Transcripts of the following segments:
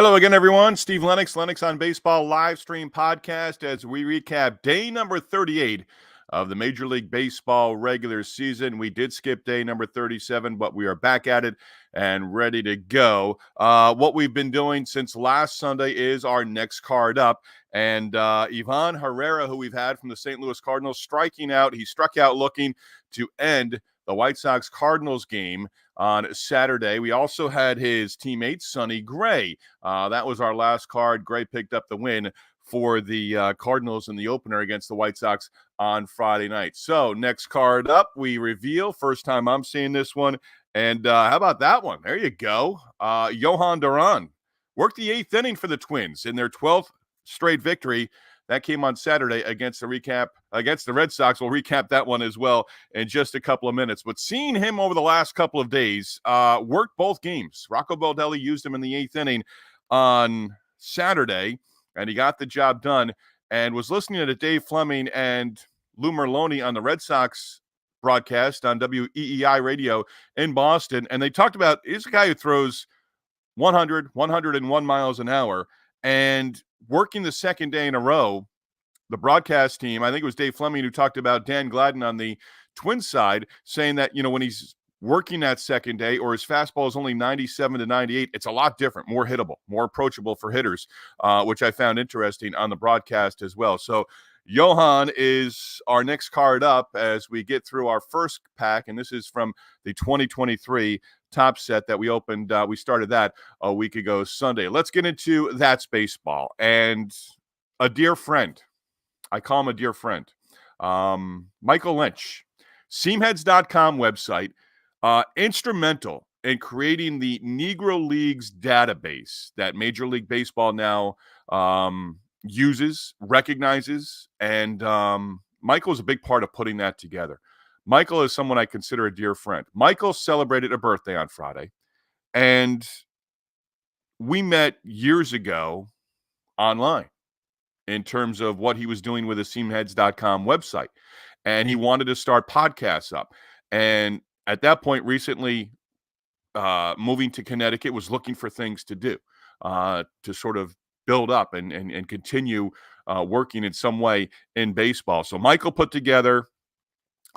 Hello again, everyone. Steve Lennox, Lennox on Baseball live stream podcast as we recap day number 38 of the Major League Baseball regular season. We did skip day number 37, but we are back at it and ready to go. What we've been doing since last Sunday is our next card up. And Ivan Herrera, who we've had from the St. Louis Cardinals, striking out. He struck out looking to end the White Sox-Cardinals game on Saturday. We also had his teammate, Sonny Gray. That was our last card. Gray picked up the win for the Cardinals in the opener against the White Sox on Friday night. So next card up, we reveal. First time I'm seeing this one. And how about that one? There you go. Johan Duran worked the eighth inning for the Twins in their 12th straight victory. That came on Saturday against the Red Sox. We'll recap that one as well in just a couple of minutes. But seeing him over the last couple of days, worked both games. Rocco Baldelli used him in the eighth inning on Saturday, and he got the job done. And was listening to Dave Fleming and Lou Merloni on the Red Sox broadcast on WEEI radio in Boston, and they talked about he's a guy who throws 100, 101 miles an hour, and working the second day in a row, the broadcast team, I think it was Dave Fleming who talked about Dan Gladden on the Twins side, saying that, when he's working that second day or his fastball is only 97 to 98, it's a lot different, more hittable, more approachable for hitters, which I found interesting on the broadcast as well. So Johan is our next card up as we get through our first pack, and this is from the 2023 top set that we opened. We started that a week ago Sunday. Let's get into That's Baseball. And a dear friend, I call him a dear friend, Michael Lynch, seamheads.com website, instrumental in creating the Negro Leagues database that Major League Baseball now uses, recognizes, and Michael is a big part of putting that together. Michael is someone I consider a dear friend. Michael celebrated a birthday on Friday, and we met years ago online in terms of what he was doing with the seamheads.com website, and he wanted to start podcasts up. And at that point, recently moving to Connecticut, was looking for things to do to sort of build up and continue working in some way in baseball. So Michael put together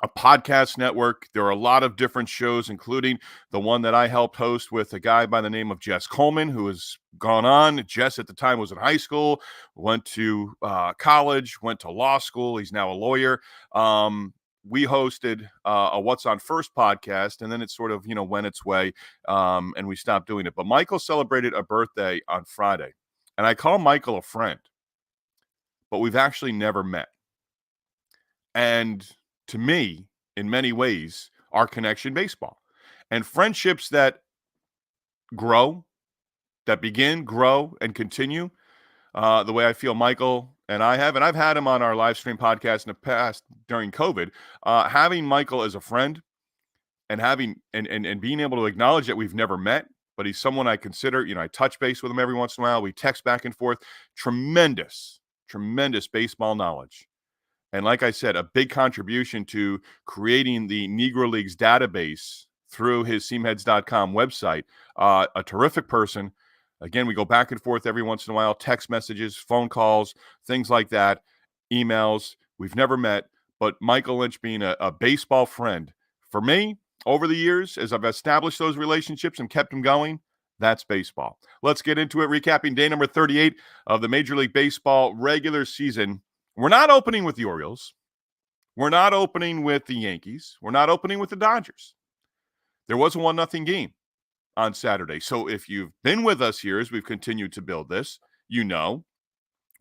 a podcast network. There are a lot of different shows, including the one that I helped host with a guy by the name of Jess Coleman, who has gone on. Jess at the time was in high school, went to college, went to law school. He's now a lawyer. We hosted a What's On First podcast, and then it sort of, went its way, and we stopped doing it. But Michael celebrated a birthday on Friday, and I call Michael a friend, but we've actually never met. And to me, in many ways, our connection baseball. And friendships that grow, that begin, grow, and continue, the way I feel Michael and I have, and I've had him on our live stream podcast in the past during COVID, having Michael as a friend and having and being able to acknowledge that we've never met, but he's someone I consider, I touch base with him every once in a while. We text back and forth. Tremendous baseball knowledge. And like I said, a big contribution to creating the Negro Leagues database through his seamheads.com website. A terrific person. Again, we go back and forth every once in a while, text messages, phone calls, things like that, emails. We've never met, but Michael Lynch being a baseball friend. For me, over the years, as I've established those relationships and kept them going, that's baseball. Let's get into it, recapping day number 38 of the Major League Baseball regular season. We're not opening with the Orioles. We're not opening with the Yankees. We're not opening with the Dodgers. There was a 1-0 game on Saturday. So if you've been with us here as we've continued to build this, we're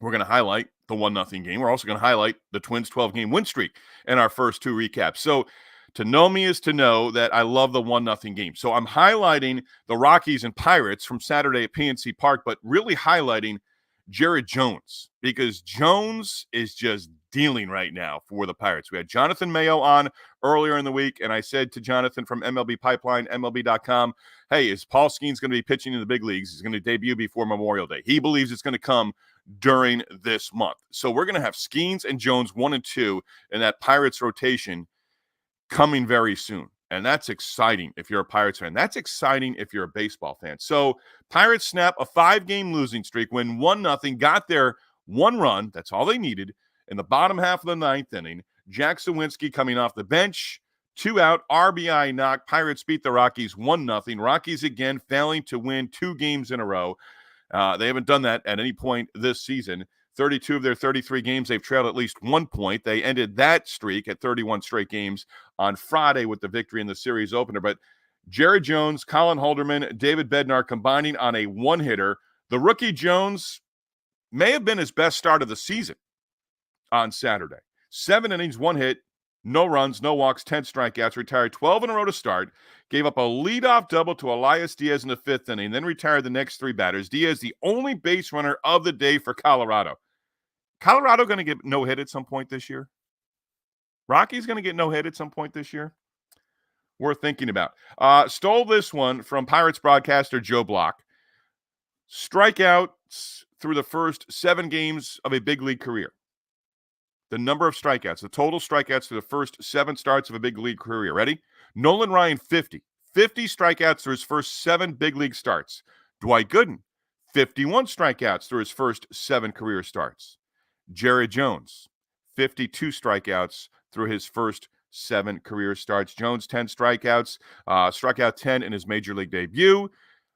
going to highlight the 1-0 game. We're also going to highlight the Twins' 12-game win streak in our first two recaps. So to know me is to know that I love the 1-0 game. So I'm highlighting the Rockies and Pirates from Saturday at PNC Park, but really highlighting Jared Jones, because Jones is just dealing right now for the Pirates. We had Jonathan Mayo on earlier in the week, and I said to Jonathan from MLB Pipeline, MLB.com, hey, is Paul Skeens going to be pitching in the big leagues? He's going to debut before Memorial Day. He believes it's going to come during this month. So we're going to have Skeens and Jones 1 and 2 in that Pirates rotation coming very soon. And that's exciting if you're a Pirates fan. That's exciting if you're a baseball fan. So Pirates snap a 5-game losing streak, win 1-0, got their 1 run. That's all they needed in the bottom half of the 9th inning. Jack Sawinski coming off the bench, 2 out, RBI knock. Pirates beat the Rockies 1-0. Rockies again failing to win 2 games in a row. They haven't done that at any point this season. 32 of their 33 games, they've trailed at least 1 point. They ended that streak at 31 straight games on Friday with the victory in the series opener. But Jared Jones, Colin Holderman, David Bednar combining on a 1-hitter. The rookie Jones may have been his best start of the season on Saturday. 7 innings, 1 hit, no runs, no walks, 10 strikeouts, retired 12 in a row to start, gave up a leadoff double to Elias Diaz in the 5th inning, then retired the next 3 batters. Diaz, the only base runner of the day for Colorado. Colorado going to get no hit at some point this year? Rockies going to get no hit at some point this year? Worth thinking about. Stole this one from Pirates broadcaster Joe Block. Strikeouts through the first 7 games of a big league career. The number of strikeouts, the total strikeouts through the first 7 starts of a big league career. Ready? Nolan Ryan, 50. 50 strikeouts through his first 7 big league starts. Dwight Gooden, 51 strikeouts through his first 7 career starts. Jared Jones, 52 strikeouts through his first 7 career starts. Jones, 10 strikeouts, struck out 10 in his major league debut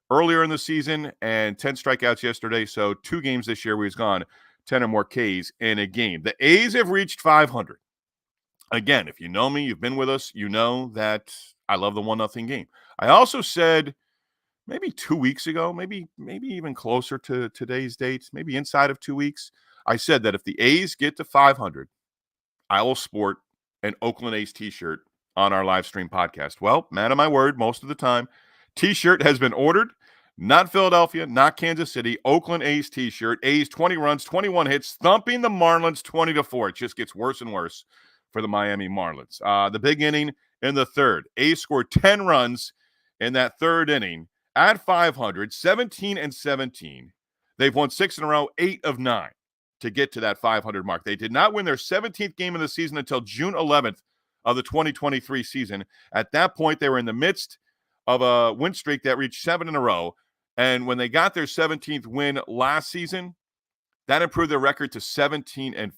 earlier in the season, and 10 strikeouts yesterday. So 2 games this year where he's gone 10 or more Ks in a game. The A's have reached 500. Again, if you know me, you've been with us, you know that I love the 1-0 game. I also said maybe 2 weeks ago, maybe even closer to today's date, maybe inside of 2 weeks, I said that if the A's get to 500, I will sport an Oakland A's t-shirt on our live stream podcast. Well, man of my word, most of the time, t-shirt has been ordered. Not Philadelphia, not Kansas City, Oakland A's t-shirt. A's 20 runs, 21 hits, thumping the Marlins 20-4. It just gets worse and worse for the Miami Marlins. The big inning in the 3rd. A's scored 10 runs in that 3rd inning at 500, 17-17. They've won 6 in a row, 8 of 9 to get to that 500 mark. They did not win their 17th game of the season until June 11th of the 2023 season. At that point, they were in the midst of a win streak that reached 7 in a row. And when they got their 17th win last season, that improved their record to 17-50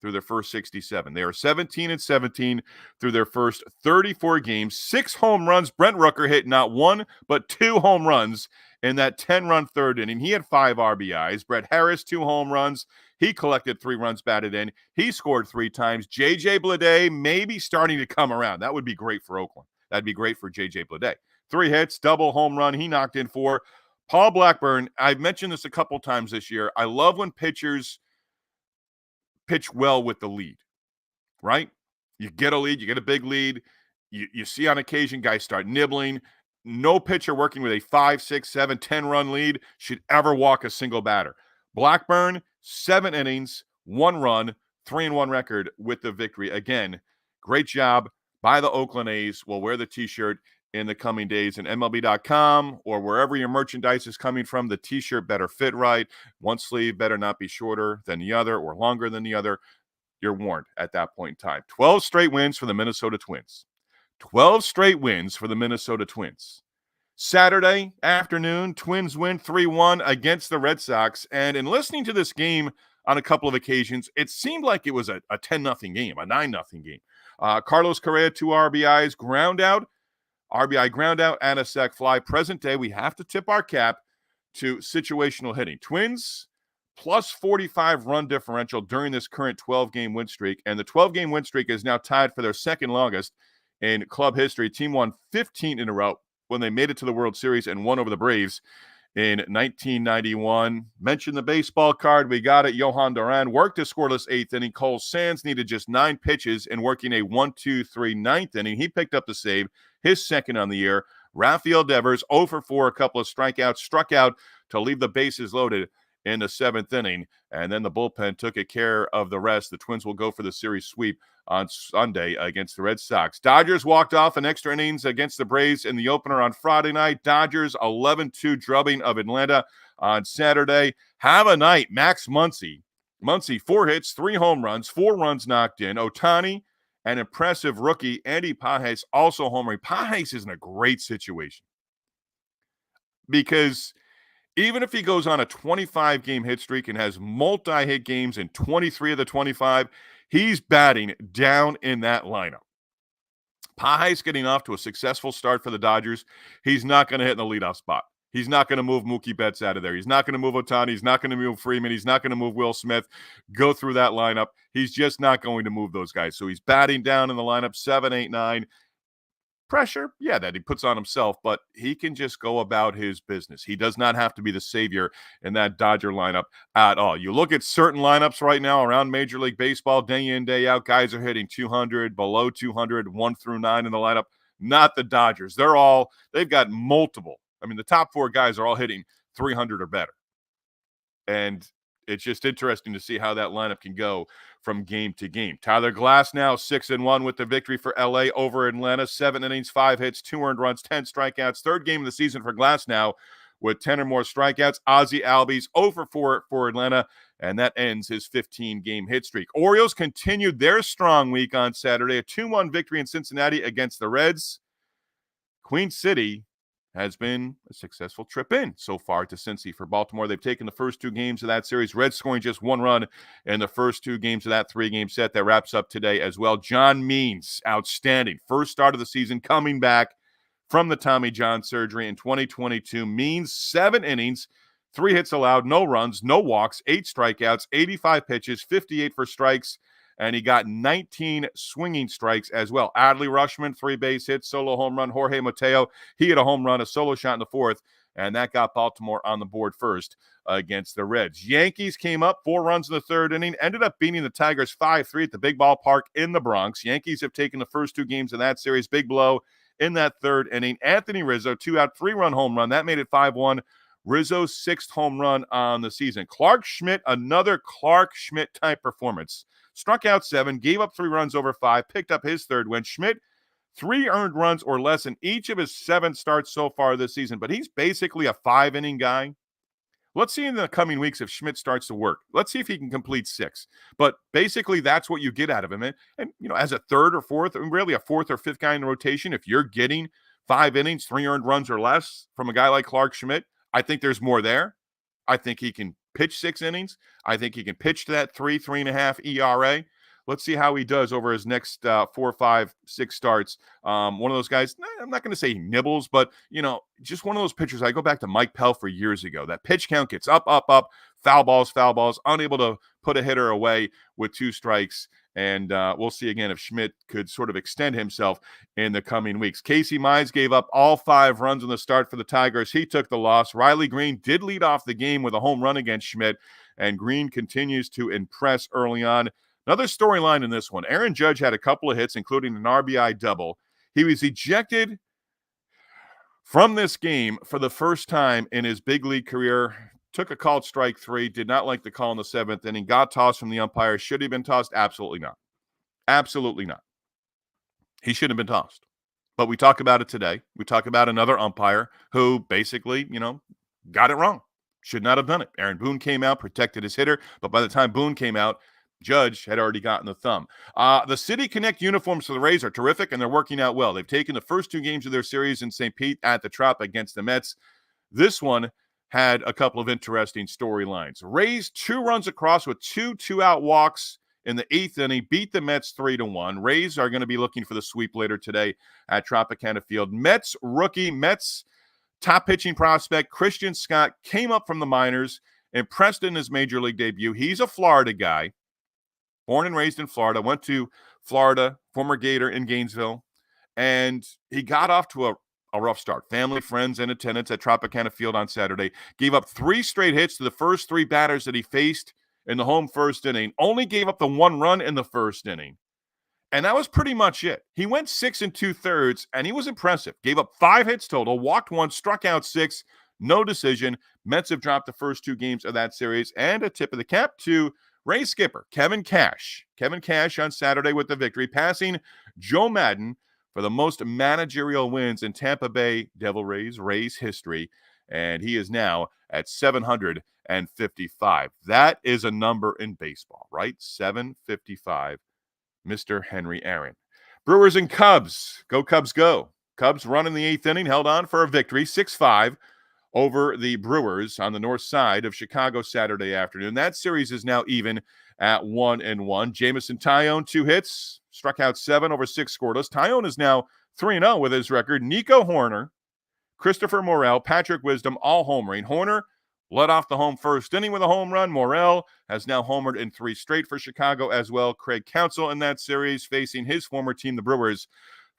through their first 67. They are 17-17 through their first 34 games. 6 home runs. Brent Rooker hit not 1, but 2 home runs in that 10-run 3rd inning. He had 5 RBIs. Brett Harris, 2 home runs. He collected 3 runs batted in. He scored 3 times. J.J. Bleday may be starting to come around. That would be great for Oakland. That'd be great for J.J. Bleday. 3 hits, double home run. He knocked in 4. Paul Blackburn, I've mentioned this a couple times this year. I love when pitchers pitch well with the lead, right? You get a lead, you get a big lead. You see on occasion guys start nibbling. No pitcher working with a 5, 6, 7, 10-run lead should ever walk a single batter. Blackburn, 7 innings, 1 run, 3-1 record with the victory. Again, great job by the Oakland A's. We'll wear the t-shirt in the coming days, and MLB.com or wherever your merchandise is coming from. The t-shirt better fit right. One sleeve better not be shorter than the other or longer than the other. You're warned at that point in time. 12 straight wins for the Minnesota Twins. 12 straight wins for the Minnesota Twins. Saturday afternoon, Twins win 3-1 against the Red Sox. And in listening to this game on a couple of occasions, it seemed like it was a 10-0 game, a 9-0 game. Carlos Correa, 2 RBIs, RBI ground out, and a sac fly. Present day, we have to tip our cap to situational hitting. Twins plus 45 run differential during this current 12-game win streak. And the 12-game win streak is now tied for their second longest in club history. Team won 15 in a row when they made it to the World Series and won over the Braves in 1991. Mentioned the baseball card. We got it. Johan Duran worked a scoreless 8th inning. Cole Sands needed just 9 pitches and working a 1-2-3 9th inning. He picked up the save, his second on the year. Rafael Devers, 0 for 4, a couple of strikeouts, struck out to leave the bases loaded in the 7th inning. And then the bullpen took care of the rest. The Twins will go for the series sweep on Sunday against the Red Sox. Dodgers walked off in extra innings against the Braves in the opener on Friday night. Dodgers 11-2 drubbing of Atlanta on Saturday. Have a night. Max Muncy, 4 hits, 3 home runs, 4 runs knocked in. Ohtani An impressive rookie, Andy Pages, also homering. Pages is in a great situation because even if he goes on a 25-game hit streak and has multi-hit games in 23 of the 25, he's batting down in that lineup. Pages getting off to a successful start for the Dodgers. He's not going to hit in the leadoff spot. He's not going to move Mookie Betts out of there. He's not going to move Ohtani. He's not going to move Freeman. He's not going to move Will Smith. Go through that lineup. He's just not going to move those guys. So he's batting down in the lineup, 7, 8, 9. Pressure, yeah, that he puts on himself, but he can just go about his business. He does not have to be the savior in that Dodger lineup at all. You look at certain lineups right now around Major League Baseball, day in, day out, guys are hitting 200, below 200, 1 through 9 in the lineup. Not the Dodgers. They've got multiple. I mean, the top 4 guys are all hitting 300 or better. And it's just interesting to see how that lineup can go from game to game. Tyler Glasnow, 6-1 with the victory for LA over Atlanta. 7 innings, 5 hits, 2 earned runs, 10 strikeouts. Third game of the season for Glasnow with 10 or more strikeouts. Ozzie Albies 0-4 for Atlanta, and that ends his 15-game hit streak. Orioles continued their strong week on Saturday. A 2-1 victory in Cincinnati against the Reds. Queen City has been a successful trip in so far to Cincy for Baltimore. They've taken the first 2 games of that series. Reds scoring just 1 run in the first 2 games of that 3-game set. That wraps up today as well. John Means, outstanding. First start of the season, coming back from the Tommy John surgery in 2022. Means 7 innings, 3 hits allowed, no runs, no walks, 8 strikeouts, 85 pitches, 58 for strikes, and he got 19 swinging strikes as well. Adley Rutschman, 3 base hits, solo home run. Jorge Mateo, he hit a home run, a solo shot in the 4th, and that got Baltimore on the board first against the Reds. Yankees came up 4 runs in the 3rd inning, ended up beating the Tigers 5-3 at the Big Ballpark in the Bronx. Yankees have taken the first 2 games of that series. Big blow in that 3rd inning. Anthony Rizzo, 2-out, 3-run home run. That made it 5-1. Rizzo's 6th home run on the season. Clark Schmidt, another Clark Schmidt type performance. Struck out 7, gave up 3 runs over 5, picked up his 3rd win. Schmidt, 3 earned runs or less in each of his 7 starts so far this season, but he's basically a 5-inning guy. Let's see in the coming weeks if Schmidt starts to work. Let's see if he can complete 6. But basically, that's what you get out of him. And as a 3rd or 4th, and really a 4th or 5th guy in the rotation, if you're getting 5 innings, 3 earned runs or less from a guy like Clark Schmidt, I think there's more there. I think he can pitch 6 innings. I think he can pitch to that 3.5 ERA. Let's see how he does over his next 4, 5, 6 starts. One of those guys, I'm not going to say he nibbles, but, just one of those pitchers. I go back to Mike Pelfrey years ago. That pitch count gets up, foul balls, unable to put a hitter away with 2 strikes. And we'll see again if Schmidt could sort of extend himself in the coming weeks. Casey Mize gave up all 5 runs in the start for the Tigers. He took the loss. Riley Green did lead off the game with a home run against Schmidt, and Green continues to impress early on. Another storyline in this one. Aaron Judge had a couple of hits, including an RBI double. He was ejected from this game for the first time in his big league career. Took a called strike 3, did not like the call in the 7th inning, got tossed from the umpire. Should he have been tossed? Absolutely not. Absolutely not. He shouldn't have been tossed. But we talk about it today. We talk about another umpire who basically, got it wrong. Should not have done it. Aaron Boone came out, protected his hitter, but by the time Boone came out, Judge had already gotten the thumb. The City Connect uniforms for the Rays are terrific, and they're working out well. They've taken the first 2 games of their series in St. Pete at the Trop against the Mets. This one had a couple of interesting storylines. Rays 2 runs across with 2 2-out walks in the 8th inning, beat the Mets 3-1. Rays are going to be looking for the sweep later today at Tropicana Field. Mets top pitching prospect Christian Scott came up from the minors, impressed in his major league debut. He's a Florida guy, born and raised in Florida, went to Florida, former Gator in Gainesville, and he got off to a rough start. Family, friends, and attendance at Tropicana Field on Saturday. Gave up 3 straight hits to the first 3 batters that he faced in the home first inning. Only gave up the 1 run in the first inning. And that was pretty much it. He went 6 2/3, and he was impressive. Gave up 5 hits total, walked 1, struck out 6, no decision. Mets have dropped the first 2 games of that series. And a tip of the cap to Rays skipper Kevin Cash. Kevin Cash on Saturday with the victory, passing Joe Madden for the most managerial wins in Tampa Bay Devil Rays history, and he is now at 755. That is a number in baseball, right? 755. Mr. Henry Aaron. Brewers and Cubs. Go Cubs, go. Cubs run in the 8th inning, held on for a victory, 6-5 over the Brewers on the north side of Chicago Saturday afternoon. That series is now even at 1-1. Jamison Tyone, 2 hits, struck out 7 over 6 scoreless. Tyone is now 3-0 with his record. Nico Hoerner, Christopher Morel, Patrick Wisdom, all homering. Hoerner led off the home first inning with a home run. Morel has now homered in 3 straight for Chicago as well. Craig Counsell in that series facing his former team, the Brewers,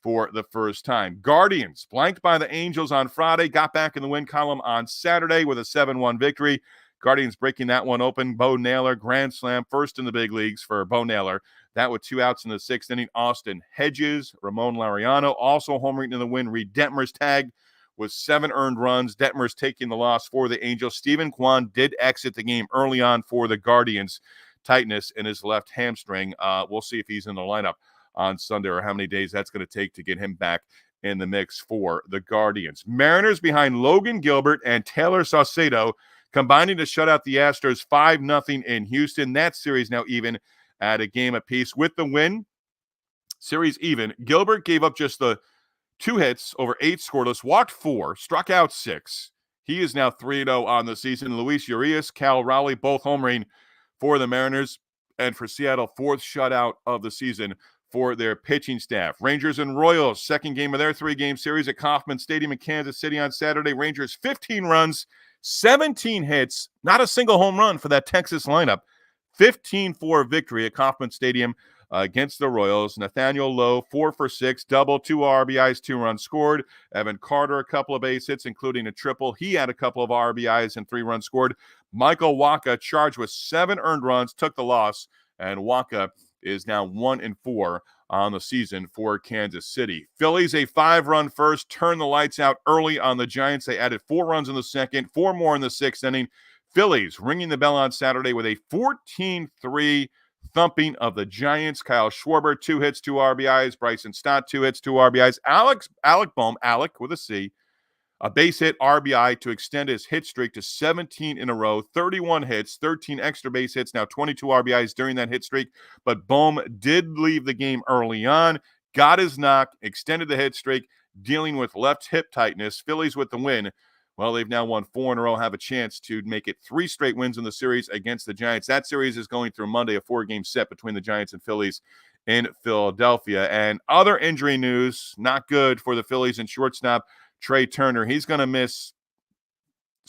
for the first time. Guardians blanked by the Angels on Friday, got back in the win column on Saturday with a 7-1 victory. Guardians breaking that one open. Bo Naylor, grand slam, first in the big leagues for Bo Naylor. That with 2 outs in the 6th inning. Austin Hedges, Ramon Laureano also homering in the win. Reed Detmers tagged with 7 earned runs. Detmers taking the loss for the Angels. Steven Kwan did exit the game early on for the Guardians. Tightness in his left hamstring. We'll see if he's in the lineup on Sunday or how many days that's going to take to get him back in the mix for the Guardians. Mariners behind Logan Gilbert and Taylor Saucedo combining to shut out the Astros 5-0 in Houston. That series now even at a game apiece. With the win, series even. Gilbert gave up just the 2 hits over 8 scoreless, walked 4, struck out 6. He is now 3-0 on the season. Luis Urias, Cal Raleigh, both homering for the Mariners. And for Seattle, 4th shutout of the season for their pitching staff. Rangers and Royals, second game of their 3-game series at Kauffman Stadium in Kansas City on Saturday. Rangers 15 runs, 17 hits, not a single home run for that Texas lineup. 15-4 victory at Kauffman Stadium against the Royals. Nathaniel Lowe, 4 for 6, double, 2 RBIs, 2 runs scored. Evan Carter, a couple of base hits, including a triple. He had a couple of RBIs and 3 runs scored. Michael Wacha, charged with 7 earned runs, took the loss, and Wacha is now 1-4 on the season for Kansas City. Phillies, a 5-run first, turned the lights out early on the Giants. They added 4 runs in the second, 4 more in the 6th inning. Phillies ringing the bell on Saturday with a 14-3 thumping of the Giants. Kyle Schwarber, 2 hits, 2 RBIs. Bryson Stott, 2 hits, 2 RBIs. Alec Bohm, Alec with a C, a base hit RBI to extend his hit streak to 17 in a row, 31 hits, 13 extra base hits, now 22 RBIs during that hit streak. But Bohm did leave the game early on, got his knock, extended the hit streak, dealing with left hip tightness. Phillies with the win. Well, they've now won 4 in a row, have a chance to make it 3 straight wins in the series against the Giants. That series is going through Monday, a 4-game set between the Giants and Phillies in Philadelphia. And other injury news, not good for the Phillies and shortstop Trey Turner. He's going to miss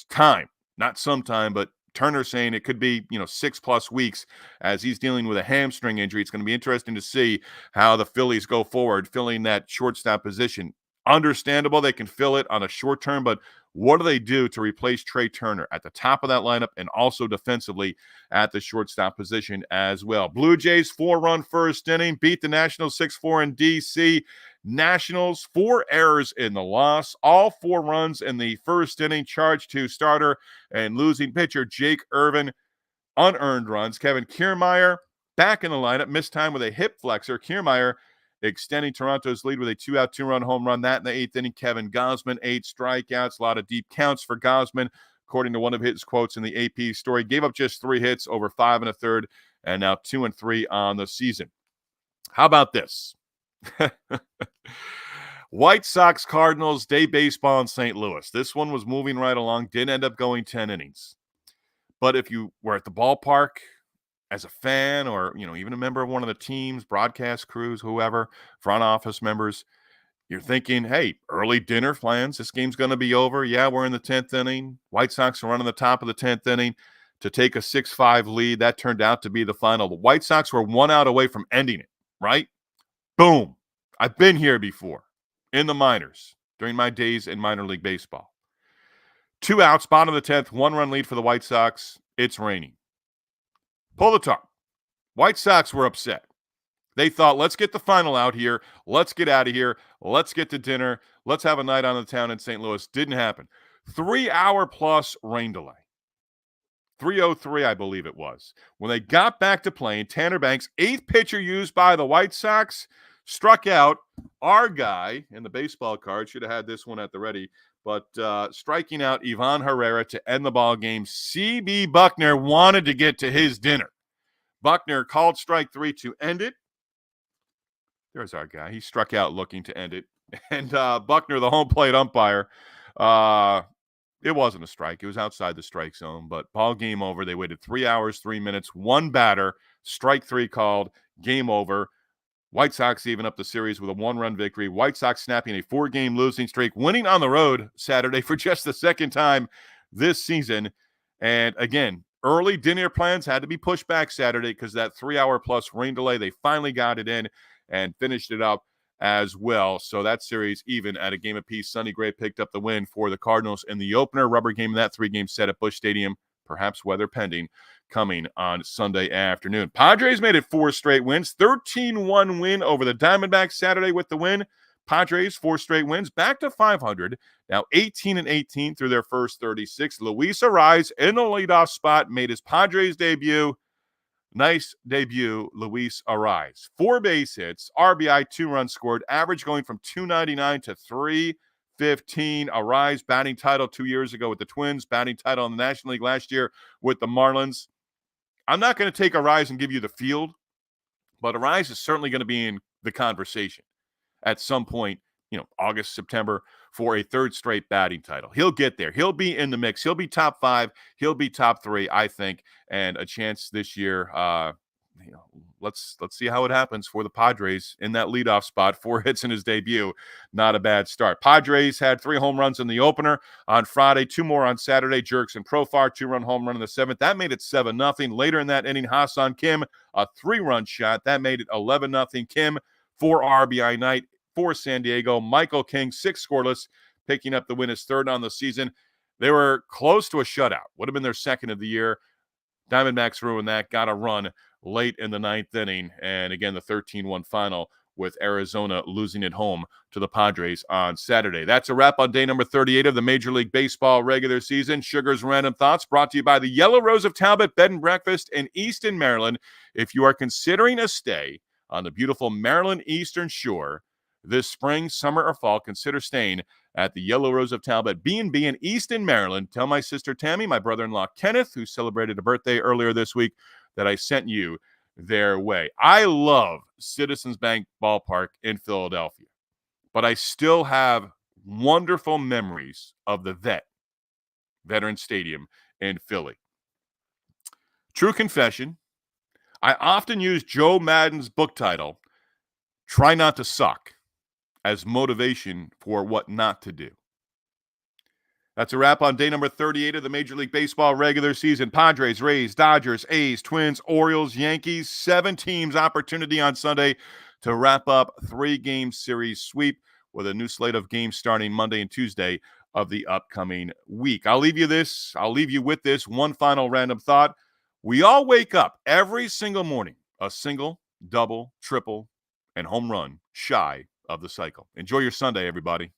time, not some time, but Turner saying it could be, 6+ weeks as he's dealing with a hamstring injury. It's going to be interesting to see how the Phillies go forward, filling that shortstop position. Understandable, they can fill it on a short term, but what do they do to replace Trey Turner at the top of that lineup and also defensively at the shortstop position as well? Blue Jays 4-run first inning, beat the Nationals 6-4 in D.C. Nationals 4 errors in the loss, all 4 runs in the first inning, charged to starter and losing pitcher Jake Irvin, unearned runs. Kevin Kiermaier back in the lineup, missed time with a hip flexor. Kiermaier extending Toronto's lead with a 2-out, 2-run home run. That in the 8th inning. Kevin Gausman, 8 strikeouts, a lot of deep counts for Gausman, according to one of his quotes in the AP story. Gave up just 3 hits over 5 1/3, and now 2-3 on the season. How about this? White Sox Cardinals day baseball in St. Louis. This one was moving right along, did end up going 10 innings. But if you were at the ballpark as a fan or, even a member of one of the teams, broadcast crews, whoever, front office members, you're thinking, hey, early dinner plans. This game's going to be over. Yeah, we're in the 10th inning. White Sox are running the top of the 10th inning to take a 6-5 lead. That turned out to be the final. The White Sox were 1 out away from ending it, right? Boom. I've been here before in the minors during my days in minor league baseball. 2 outs, bottom of the 10th, 1-run lead for the White Sox. It's raining. Pull the tarp. White Sox were upset. They thought, let's get the final out here. Let's get out of here. Let's get to dinner. Let's have a night on the town in St. Louis. Didn't happen. 3-hour-plus rain delay. 3:03, I believe it was. When they got back to playing, Tanner Banks, 8th pitcher used by the White Sox, struck out our guy in the baseball card. Should have had this one at the ready. But striking out Ivan Herrera to end the ball game. C.B. Buckner wanted to get to his dinner. Buckner called strike 3 to end it. There's our guy. He struck out looking to end it. And Buckner, the home plate umpire, it wasn't a strike. It was outside the strike zone, but ball game over. They waited 3 hours, 3 minutes, one batter, strike three called, game over. White Sox even up the series with a one-run victory. White Sox snapping a 4-game losing streak, winning on the road Saturday for just the second time this season. And again, early dinner plans had to be pushed back Saturday because that 3-hour-plus rain delay, they finally got it in and finished it up as well. So that series even at a game apiece. Sonny Gray picked up the win for the Cardinals in the opener. Rubber game in that 3-game set at Busch Stadium, perhaps weather pending, coming on Sunday afternoon. Padres made it 4 straight wins. 13-1 win over the Diamondbacks Saturday with the win. Padres, 4 straight wins, back to 500. Now 18-18 through their first 36. Luis Arraez in the leadoff spot made his Padres debut. Nice debut, Luis Arraez. 4 base hits, RBI, 2 runs scored, average going from 299 to 315. Arraez batting title 2 years ago with the Twins, batting title in the National League last year with the Marlins. I'm not going to take Arraez and give you the field, but Arraez is certainly going to be in the conversation at some point, August, September, for a 3rd straight batting title. He'll get there. He'll be in the mix. He'll be top 5. He'll be top 3, I think, and a chance this year. Let's see how it happens for the Padres in that leadoff spot. 4 hits in his debut. Not a bad start. Padres had 3 home runs in the opener on Friday, 2 more on Saturday. Jerks and Profar, 2-run home run in the 7th. That made it 7-0. Later in that inning, Ha-Seong Kim, a 3-run shot. That made it 11-0. Kim, 4 RBI night for San Diego. Michael King, 6 scoreless, picking up the win, his 3rd on the season. They were close to a shutout. Would have been their 2nd of the year. Diamondbacks ruined that, got a run late in the 9th inning. And again, the 13-1 final with Arizona losing at home to the Padres on Saturday. That's a wrap on day number 38 of the Major League Baseball regular season. Sugar's Random Thoughts brought to you by the Yellow Rose of Talbot Bed and Breakfast in Easton, Maryland. If you are considering a stay on the beautiful Maryland Eastern Shore this spring, summer, or fall, consider staying at the Yellow Rose of Talbot B&B in Easton, Maryland. Tell my sister Tammy, my brother-in-law Kenneth, who celebrated a birthday earlier this week, that I sent you their way. I love Citizens Bank Ballpark in Philadelphia, but I still have wonderful memories of the Veterans Stadium in Philly. True confession, I often use Joe Madden's book title, Try Not to Suck, as motivation for what not to do. That's a wrap on day number 38 of the Major League Baseball regular season. Padres, Rays, Dodgers, A's, Twins, Orioles, Yankees, 7 teams opportunity on Sunday to wrap up 3-game series sweep with a new slate of games starting Monday and Tuesday of the upcoming week. I'll leave you with this one final random thought. We all wake up every single morning, a single, double, triple, and home run shy of the cycle. Enjoy your Sunday, everybody.